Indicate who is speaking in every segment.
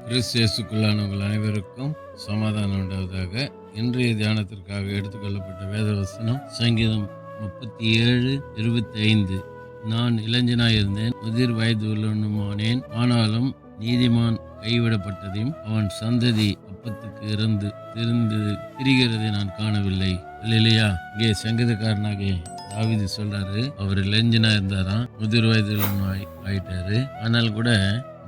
Speaker 1: கிறிஸ்து இயேசுக்குள்ளான உங்கள் அனைவருக்கும் சமாதானம் உண்டாவதாக. இன்றைய தியானத்திற்காக எடுத்துக்கொள்ளப்பட்ட வேத வசனம் சங்கீதம் 37:25. நான் இளைஞனாயிருந்தேன், முதிர் வயது உள்ளவனுமானேன், ஆனாலும் நீதிமான் கைவிடப்பட்டதையும் அவன் சந்ததி அப்பத்துக்கு இறந்து திரிகிறதை நான் காணவில்லை. இல்லையா? இங்கே சங்கீதக்காரனாகிய தாவீது சொல்றாரு, அவர் இளைஞனா இருந்தாராம், முதிர் வயது ஆயிட்டாரு, ஆனால் கூட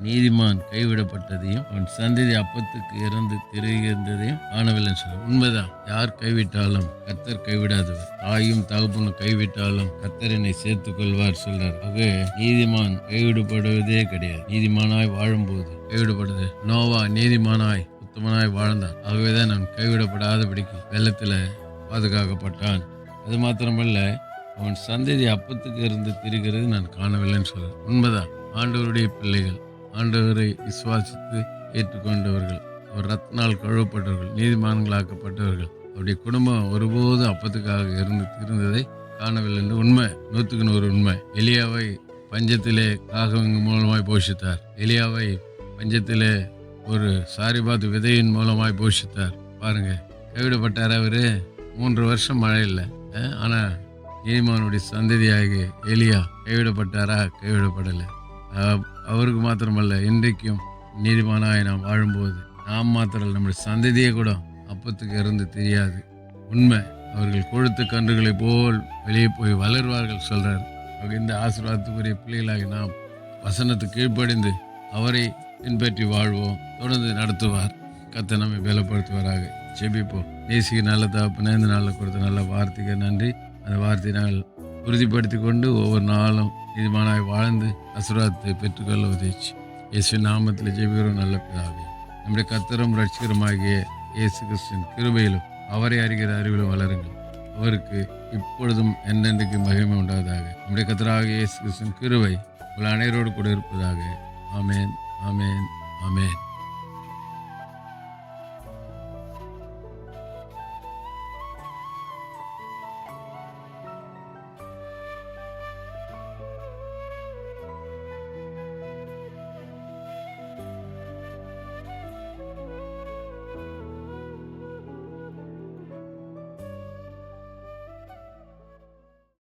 Speaker 1: நீதிமான் கைவிடப்பட்டதையும் அவன் சந்ததி அப்பத்துக்கு இறந்து திரிகிறதையும் காணவில்லை சொல்ல. உண்மைதான். யார் கைவிட்டாலும் கர்த்தர் கைவிடாதவர். தாயும் தகப்பனும் கைவிட்டாலும் கர்த்தர் என்னை சேர்த்துக் கொள்வார் சொல்றார். ஆக நீதிமான் கைவிடப்படுவதே கிடையாது. நீதிமானாய் வாழும்போது கைவிடப்படுது. நோவா நீதிமானாய் உத்தமனாய் வாழ்ந்தான். ஆகவேதான் நான் கைவிடப்படாதபடிக்கு வெள்ளத்துல பாதுகாக்கப்பட்டான். அது மாத்திரமல்ல, அவன் சந்ததி அப்பத்துக்கு இருந்து திரிகிறது நான் காணவில்லைன்னு சொல்ற. உண்மைதான். ஆண்டவருடைய பிள்ளைகள், ஆண்டவரை விசுவாசித்து ஏற்றுக்கொண்டவர்கள், அவர் ரத்னால் கழுவப்பட்டவர்கள், நீதிமான்களாக்கப்பட்டவர்கள், அவருடைய குடும்பம் ஒருபோது அப்பத்துக்காக இருந்ததை காணவில்லை என்று உண்மை. 100% உண்மை. எலியாவை பஞ்சத்திலே காகவின் மூலமாய் போஷித்தார். எலியாவை பஞ்சத்திலே ஒரு சாரிபாத் விதையின் மூலமாய் போஷித்தார். பாருங்க, கைவிடப்பட்டார். அவரு 3 வருஷம் மழை இல்லை. ஆனா நீதிமானுடைய சந்ததியாகிய எலியா கைவிடப்பட்டாரா? கைவிடப்படலை. அவருக்கு மாத்திரமல்ல, இன்றைக்கும் நீதிமானாய் நாம் வாழும்போது நாம் மாத்திரம் நம்முடைய சந்ததியை கூட அப்பத்துக்கு இருந்து தெரியாது. உண்மை. அவர்கள் கொழுத்த கன்றுகளை போல் வெளியே போய் வளர்வார்கள் சொல்றார். இந்த ஆசீர்வாதத்துக்குரிய பிள்ளைகளாகி நாம் வசனத்துக்கு கீழ்ப்படிந்து அவரை பின்பற்றி வாழ்வோம். தொடர்ந்து நடத்துவார். கர்த்தர் நம்மை பலப்படுத்துவாராக. ஜெபிப்போம். நேசிக்க நல்ல தகப்பனே, இந்த நாளில் கொடுத்த நல்ல வார்த்தைக்கு நன்றி. அந்த வார்த்தையை நாங்கள் உறுதிப்படுத்தி கொண்டு ஒவ்வொரு நாளும் நீதிமானாய் வாழ்ந்து ஆசீர்வாதத்தை பெற்றுக்கொள்ள உதவிச்சு. இயேசு நாமத்தில் ஜெபிக்கிறோம் நல்ல பிதாவே. நம்முடைய கர்த்தரும் ரட்சகருமாகிய இயேசு கிறிஸ்துவின் கிருபையிலும் அவரை அறிகிற அறிவிலும் வளருங்கள். அவருக்கு இப்பொழுதும் என்றென்றைக்கு மகிமை உண்டாவதாக. நம்முடைய கர்த்தராகிய இயேசு கிறிஸ்துவின் கிருபை உங்கள் அனைவரோடு கூட இருப்பதாக. ஆமேன், ஆமேன், ஆமேன்.